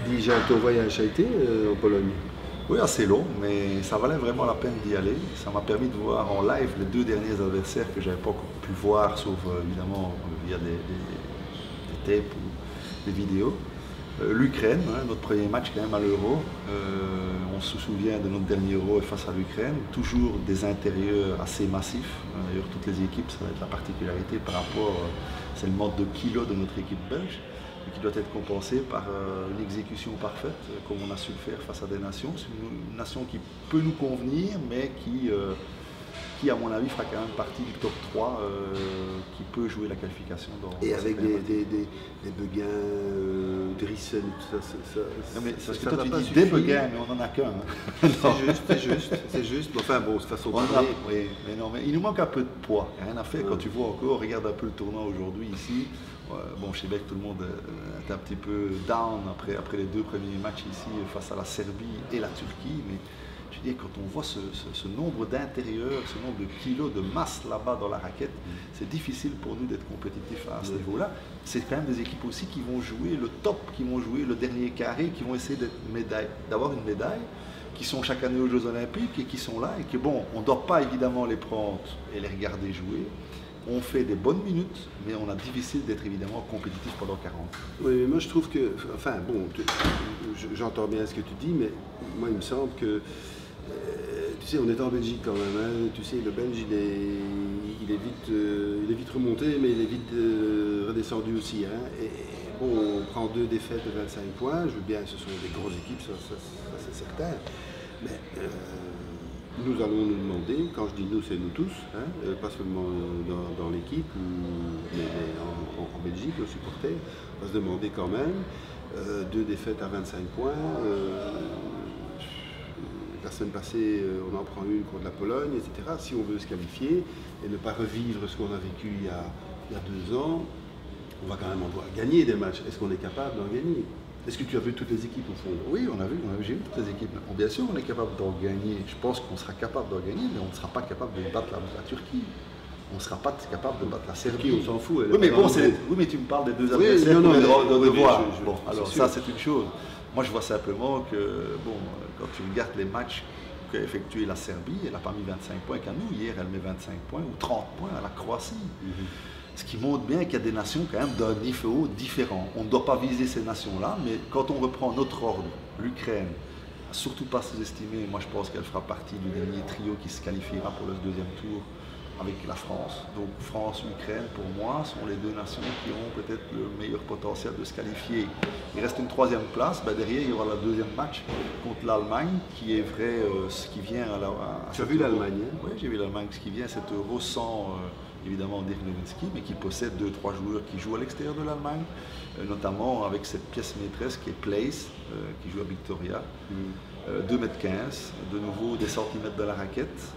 Déjà, ton voyage a été en Pologne? Oui, assez long, mais ça valait vraiment la peine d'y aller. Ça m'a permis de voir en live les deux derniers adversaires que j'avais pas encore pu voir, sauf évidemment via des tapes ou des vidéos. L'Ukraine, hein, notre premier match quand même à l'Euro. On se souvient de notre dernier Euro face à l'Ukraine. Toujours des intérieurs assez massifs. D'ailleurs, toutes les équipes, ça va être la particularité par rapport, c'est le mode de kilos de notre équipe belge, qui doit être compensé par une exécution parfaite, comme on a su le faire face à des nations. C'est une nation qui peut nous convenir, mais qui à mon avis, fera quand même partie du top 3 qui peut jouer la qualification. Et avec des Beguin, Drissen, tout ça. Non, mais parce que toi tu dis des Beguin, mais on n'en a qu'un. C'est juste. Enfin bon, c'est façon de parler. Oui, mais il nous manque un peu de poids. Il n'y a rien à faire. Quand tu vois encore, regarde un peu le tournoi aujourd'hui ici. Bon, chez Beck, tout le monde est un petit peu down après les deux premiers matchs ici face à la Serbie et la Turquie. Mais je veux dire, quand on voit ce nombre d'intérieurs, ce nombre de kilos de masse là-bas dans la raquette, c'est difficile pour nous d'être compétitifs à ce niveau-là. C'est quand même des équipes aussi qui vont jouer le top, qui vont jouer le dernier carré, qui vont essayer d'avoir une médaille, qui sont chaque année aux Jeux Olympiques et qui sont là. Et que bon, on ne doit pas évidemment les prendre et les regarder jouer. On fait des bonnes minutes, mais on a difficile d'être évidemment compétitif pendant 40. Oui, mais moi je trouve que, enfin bon, j'entends bien ce que tu dis, mais moi il me semble que, tu sais, on est en Belgique quand même, hein, tu sais, le Belge il est vite remonté, mais il est vite redescendu aussi. Hein, et bon, on prend 2 défaites de 25 points, je veux bien, ce sont des grosses équipes, ça c'est certain, mais nous allons nous demander, quand je dis nous, c'est nous tous, hein, pas seulement dans l'équipe, mais en Belgique, aux supporters, on va se demander quand même, 2 défaites à 25 points, la semaine passée, on en prend une contre la Pologne, etc. Si on veut se qualifier et ne pas revivre ce qu'on a vécu il y a 2 ans, on va quand même en devoir gagner des matchs. Est-ce qu'on est capable d'en gagner ? Est-ce que tu as vu toutes les équipes au fond? Oui, j'ai vu toutes les équipes. Bien sûr, on est capable d'en gagner. Je pense qu'on sera capable d'en gagner, mais on ne sera pas capable de battre la Turquie. On ne sera pas capable de battre la Serbie. On s'en fout. Oui, mais bon, mais tu me parles des deux adversaires. Bon, alors ça, c'est une chose. Moi, je vois simplement que, bon, quand tu regardes les matchs qu'a effectué la Serbie, elle n'a pas mis 25 points qu'à nous. Hier, elle met 25 points ou 30 points à la Croatie. Ce qui montre bien qu'il y a des nations quand même d'un niveau différent. On ne doit pas viser ces nations-là, mais quand on reprend notre ordre, l'Ukraine, surtout pas sous-estimer, moi je pense qu'elle fera partie du dernier trio qui se qualifiera pour le deuxième tour avec la France. Donc France, Ukraine, pour moi, sont les 2 nations qui ont peut-être le meilleur potentiel de se qualifier. Il reste une 3e place, derrière il y aura le 2e match contre l'Allemagne, qui est vrai, ce qui vient à Tu as vu l'Allemagne, hein? Oui, j'ai vu l'Allemagne, ce qui vient à cet Euro sans évidemment Dirk Nowitzki, mais qui possède 2-3 joueurs qui jouent à l'extérieur de l'Allemagne, notamment avec cette pièce maîtresse qui est Place, qui joue à Victoria, 2,15 m, de nouveau des centimètres de la raquette,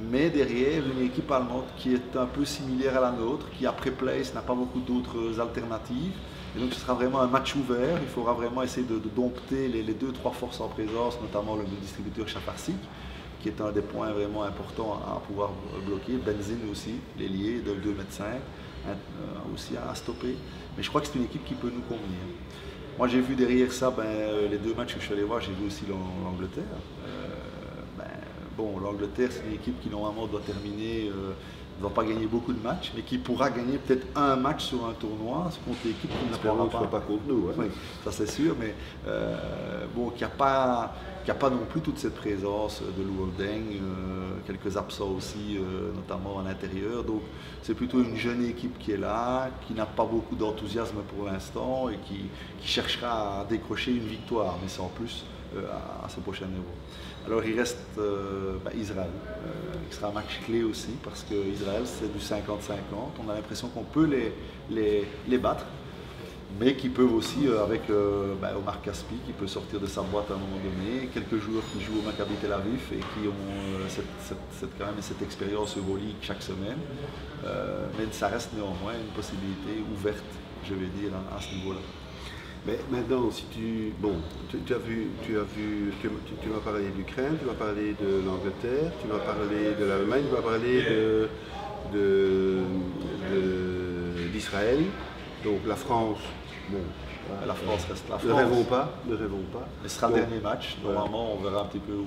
mais derrière une équipe allemande qui est un peu similaire à la nôtre, qui après Place n'a pas beaucoup d'autres alternatives, et donc ce sera vraiment un match ouvert. Il faudra vraiment essayer de dompter les 2-3 forces en présence, notamment le distributeur Chaparsik, qui est un des points vraiment importants à pouvoir bloquer. Benzine aussi, l'ailier de 2,5 m, aussi à stopper. Mais je crois que c'est une équipe qui peut nous convenir. Moi j'ai vu derrière ça, les 2 matchs que je suis allé voir, j'ai vu aussi l'Angleterre. Bon, l'Angleterre c'est une équipe qui normalement doit terminer, ne va pas gagner beaucoup de matchs, mais qui pourra gagner peut-être un match sur un tournoi contre l'équipe qui ne pourra pas contre nous. Hein. Oui, ça c'est sûr, mais bon, qu'il n'y a pas non plus toute cette présence de Lou Holding, quelques absents aussi, notamment à l'intérieur. Donc c'est plutôt une jeune équipe qui est là, qui n'a pas beaucoup d'enthousiasme pour l'instant et qui cherchera à décrocher une victoire, mais sans plus à ce prochain Euro. Alors il reste Israël, qui sera un match clé aussi, parce que Israël c'est du 50-50, on a l'impression qu'on peut les battre, mais qui peuvent aussi, avec Omar Caspi, qui peut sortir de sa boîte à un moment donné, quelques joueurs qui jouent au Maccabi Tel Aviv et qui ont quand même cette expérience Euroleague chaque semaine, mais ça reste néanmoins une possibilité ouverte, je vais dire, à ce niveau-là. Mais maintenant, si tu m'as parlé de l'Ukraine, tu m'as parlé de l'Angleterre, tu m'as parlé de l'Allemagne, tu m'as parlé d'Israël. Donc la France, Bon, La France reste la France. ne rêvons pas, ne rêvons pas. Ce sera le dernier match. Voilà. Normalement, on verra un petit peu où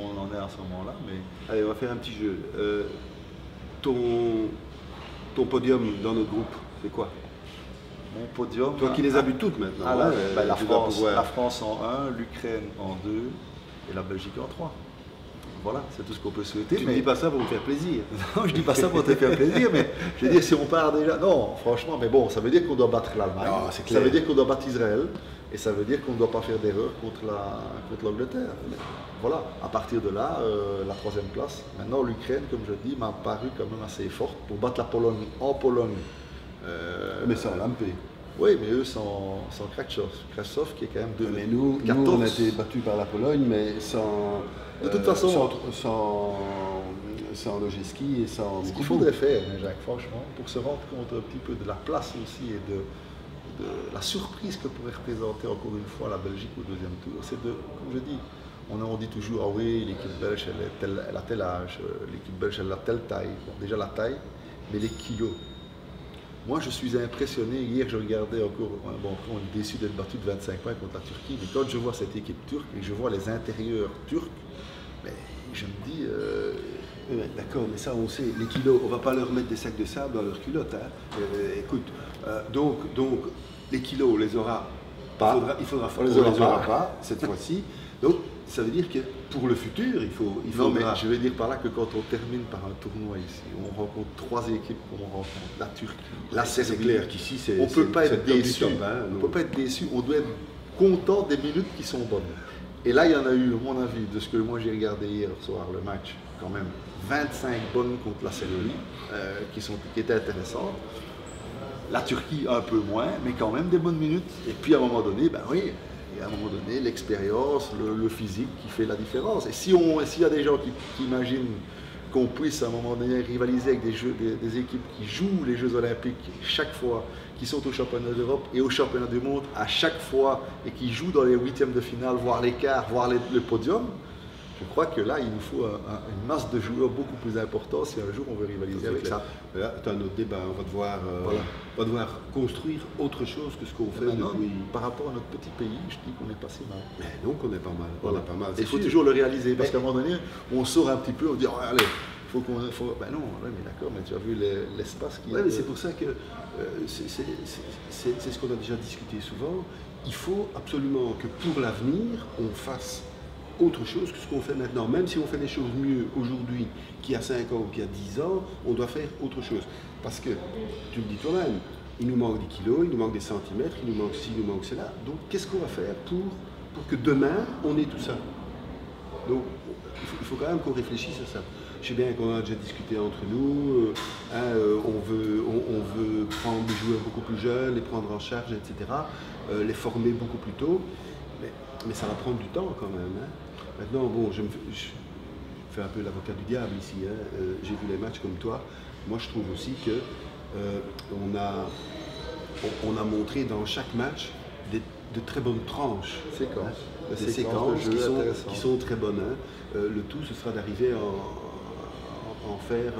on en est à ce moment-là. Mais Allez, on va faire un petit jeu. Ton podium dans notre groupe, c'est quoi? mon podium. Toi qui les as vues toutes maintenant. Ah, hein, la tu dois France, pouvoir- la France en 1, l'Ukraine en 2 et la Belgique en 3. Voilà, c'est tout ce qu'on peut souhaiter. Tu ne dis pas ça pour me faire plaisir. Non, je dis pas ça pour te faire plaisir, mais je veux dire, si on part déjà. Non, franchement, mais bon, ça veut dire qu'on doit battre l'Allemagne. Non, c'est Ça clair. veut dire qu'on doit battre Israël. Et ça veut dire qu'on ne doit pas faire d'erreur contre l'Angleterre. Voilà, à partir de là, la 3e place. Maintenant, l'Ukraine, comme je dis, m'a paru quand même assez forte pour battre la Pologne en Pologne. Mais sans Lampé. Oui, mais eux sans Kravtsov. Kravtsov qui est quand même de Mais nous, 14. on a été battus par la Pologne, mais sans. De toute façon. sans Lojeski et sans. Ce qu'il faudrait faire, hein, Jacques, franchement, pour se rendre compte un petit peu de la place aussi et de la surprise que pourrait représenter encore une fois la Belgique au 2e tour, c'est de, comme je dis, on dit toujours, ah oui, l'équipe belge, elle a tel âge, l'équipe belge, elle a telle taille. Bon, déjà la taille, mais les kilos. Moi, je suis impressionné. Hier, je regardais encore, bon, on est déçu d'être battu de 25 points contre la Turquie, mais quand je vois cette équipe turque et je vois les intérieurs turcs, mais je me dis... Ouais, d'accord, mais ça on sait, les kilos, on va pas leur mettre des sacs de sable dans leurs culottes. Hein. Écoute, donc les kilos, on les aura pas. On les aura pas cette fois-ci. Donc ça veut dire que pour le futur, il Non, mais faudra. je vais dire par là que quand on termine par un tournoi ici, on rencontre 3 équipes comme on rencontre la Turquie, la C'est Serbie. clair qu'ici c'est. On ne peut pas c'est être le top du déçu. top, hein, On ne non. peut pas être déçu. On doit être content des minutes qui sont bonnes. Et là, il y en a eu, à mon avis, de ce que moi j'ai regardé hier soir, le match, quand même 25 bonnes contre la Serbie, qui étaient intéressantes. La Turquie un peu moins, mais quand même des bonnes minutes. Et puis à un moment donné, ben oui, et à un moment donné, l'expérience, le physique qui fait la différence. Et s'il y a des gens qui imaginent qu'on puisse à un moment donné rivaliser avec des équipes qui jouent les Jeux Olympiques chaque fois, qui sont au championnat d'Europe et au championnat du monde à chaque fois et qui jouent dans les 8e de finale, voire les quarts, voire le podium, je crois que là, il nous faut une masse de joueurs beaucoup plus importante si un jour on veut rivaliser avec ça. Là, c'est un autre débat. On va devoir construire autre chose que ce qu'on fait Maintenant, depuis. par rapport à notre petit pays, je dis qu'on n'est pas si mal. Mais donc on est pas mal. Voilà. On est pas mal. Il faut sûr. toujours le réaliser parce qu'à un moment donné, on sort un petit peu, on dit oh, allez, ben non, ouais, mais d'accord, mais tu as vu l'espace qui. Oui, mais c'est pour ça que c'est ce qu'on a déjà discuté souvent. Il faut absolument que pour l'avenir, on fasse autre chose que ce qu'on fait maintenant. Même si on fait les choses mieux aujourd'hui qu'il y a 5 ans ou qu'il y a 10 ans, on doit faire autre chose. Parce que, tu le dis toi-même, il nous manque des kilos, il nous manque des centimètres, il nous manque ci, il nous manque cela. Donc qu'est-ce qu'on va faire pour que demain, on ait tout ça? Donc il faut quand même qu'on réfléchisse à ça. Je sais bien qu'on a déjà discuté entre nous, on veut prendre des joueurs beaucoup plus jeunes, les prendre en charge, etc., les former beaucoup plus tôt, mais ça va prendre du temps quand même. Hein. Maintenant, bon, je fais un peu l'avocat du diable ici, hein. J'ai vu les matchs comme toi. Moi, je trouve aussi que on a montré dans chaque match de très bonnes tranches. Séquences. Des Des séquences séquences de jeu qui sont très bonnes. Hein. Le tout, ce sera d'arriver en faire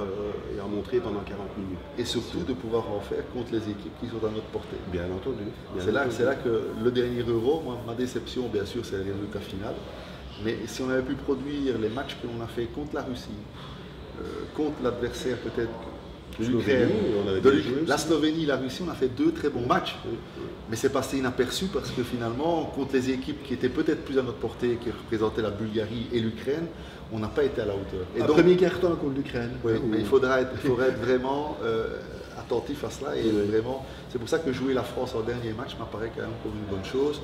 et en montrer pendant 40 minutes. Et surtout de pouvoir en faire contre les équipes qui sont à notre portée. Bien entendu. C'est là que le dernier Euro, moi, ma déception, bien sûr, c'est le résultat final. Mais si on avait pu produire les matchs que l'on a fait contre la Russie, contre l'adversaire peut-être l'Ukraine, la Slovénie, la Russie, on a fait 2 très bons matchs. Mais c'est passé inaperçu parce que finalement, contre les équipes qui étaient peut-être plus à notre portée, qui représentaient la Bulgarie et l'Ukraine, on n'a pas été à la hauteur. Et donc, premier carton contre l'Ukraine. Oui, mais il faudrait être vraiment attentif à cela. Et vraiment, c'est pour ça que jouer la France en dernier match m'apparaît quand même comme une bonne chose.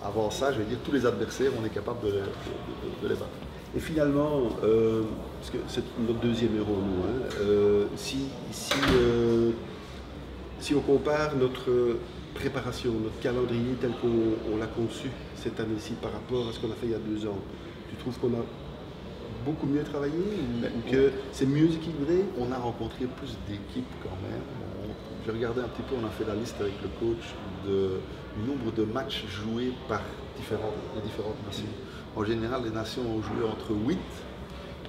Avant ça, je vais dire, tous les adversaires, on est capable de les battre. Et finalement, parce que c'est notre 2e Euro, nous, hein, si on compare notre préparation, notre calendrier tel qu'on l'a conçu cette année-ci par rapport à ce qu'on a fait il y a 2 ans, tu trouves qu'on a beaucoup mieux travaillé ou que c'est mieux équilibré? On a rencontré plus d'équipes quand même. J'ai regardé un petit peu, on a fait la liste avec le coach du nombre de matchs joués par les différentes nations. En général, les nations ont joué entre 8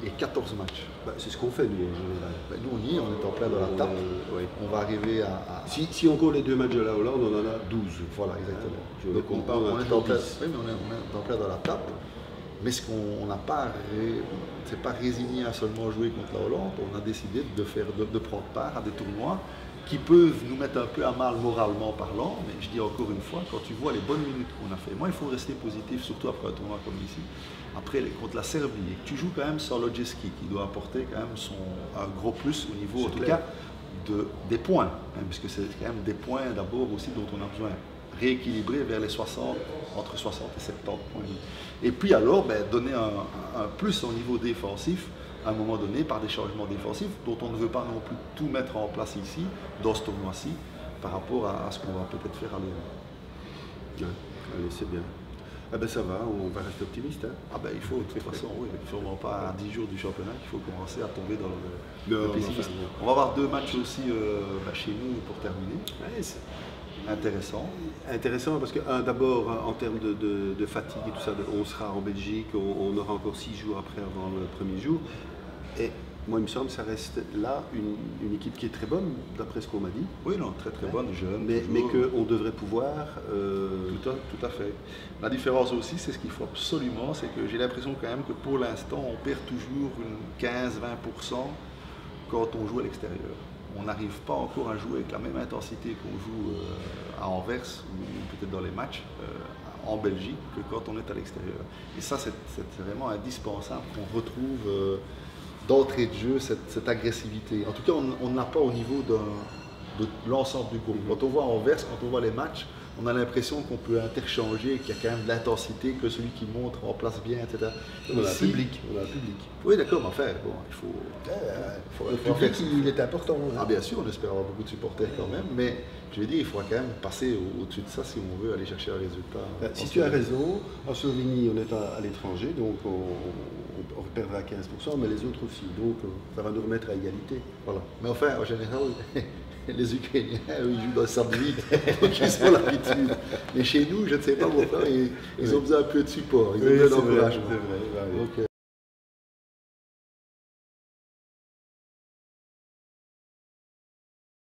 et 14 matchs. Bah, c'est ce qu'on fait, nous, en général. Ben, nous, on y est, on est en plein dans la tape. Oui. On va arriver Si on compte les 2 matchs de la Hollande, on en a 12. Voilà, exactement. Je Donc, compte pas, on est en plein, oui, mais on est en plein dans la tape. Mais ce qu'on n'a pas, c'est pas résigné à seulement jouer contre la Hollande. On a décidé de prendre part à des tournois qui peuvent nous mettre un peu à mal moralement parlant, mais je dis encore une fois, quand tu vois les bonnes minutes qu'on a fait, moi il faut rester positif, surtout après un tournoi comme ici, après contre la Serbie, et que tu joues quand même sans Lodjeski, qui doit apporter quand même un gros plus au niveau, en tout cas, des points, hein, puisque c'est quand même des points d'abord aussi dont on a besoin, rééquilibrer vers les 60, entre 60 et 70 points. Et puis alors, donner un plus au niveau défensif, à un moment donné, par des changements défensifs, dont on ne veut pas non plus tout mettre en place ici, dans ce tournoi-ci, par rapport à ce qu'on va peut-être faire à l'Euro. Ouais, allez, c'est bien. Ah ben ça va, on va rester optimiste. Hein. Ah ben il faut, de toute façon, oui, il ne faut vraiment pas à 10 jours du championnat qu'il faut commencer à tomber dans le pessimisme. On va avoir 2 matchs aussi chez nous pour terminer. Ouais, intéressant. Intéressant parce que d'abord en termes de fatigue et tout ça, on sera en Belgique, on aura encore 6 jours après avant le premier jour. Et moi il me semble que ça reste là une équipe qui est très bonne, d'après ce qu'on m'a dit. Oui, non, très très bonne, jeune. Mais qu'on devrait pouvoir... Tout à fait. La différence aussi, c'est ce qu'il faut absolument, c'est que j'ai l'impression quand même que pour l'instant, on perd toujours une 15-20% quand on joue à l'extérieur. On n'arrive pas encore à jouer avec la même intensité qu'on joue à Anvers ou peut-être dans les matchs en Belgique que quand on est à l'extérieur. Et ça, c'est vraiment indispensable qu'on retrouve d'entrée de jeu cette agressivité. En tout cas, on n'a pas au niveau de l'ensemble du groupe. Quand on voit Anvers, quand on voit les matchs, on a l'impression qu'on peut interchanger, qu'il y a quand même de l'intensité, que celui qui montre en place bien, etc. On a un public. Oui, d'accord, mais enfin, bon, il faut... le public, il est important. Hein. Ah bien sûr, on espère avoir beaucoup de supporters quand même, mais je veux dire, il faudra quand même passer au-dessus de ça si on veut aller chercher un résultat. Si tu as raison, en Slovénie, on est à l'étranger, donc on perdra 15%, mais les autres aussi. Donc ça va nous remettre à égalité. Voilà. Mais enfin, en général, les Ukrainiens, ils jouent dans le sable vide, donc ils ont l'habitude. Mais chez nous, je ne sais pas pourquoi, ils ont besoin un peu de support, ils ont besoin d'encouragement.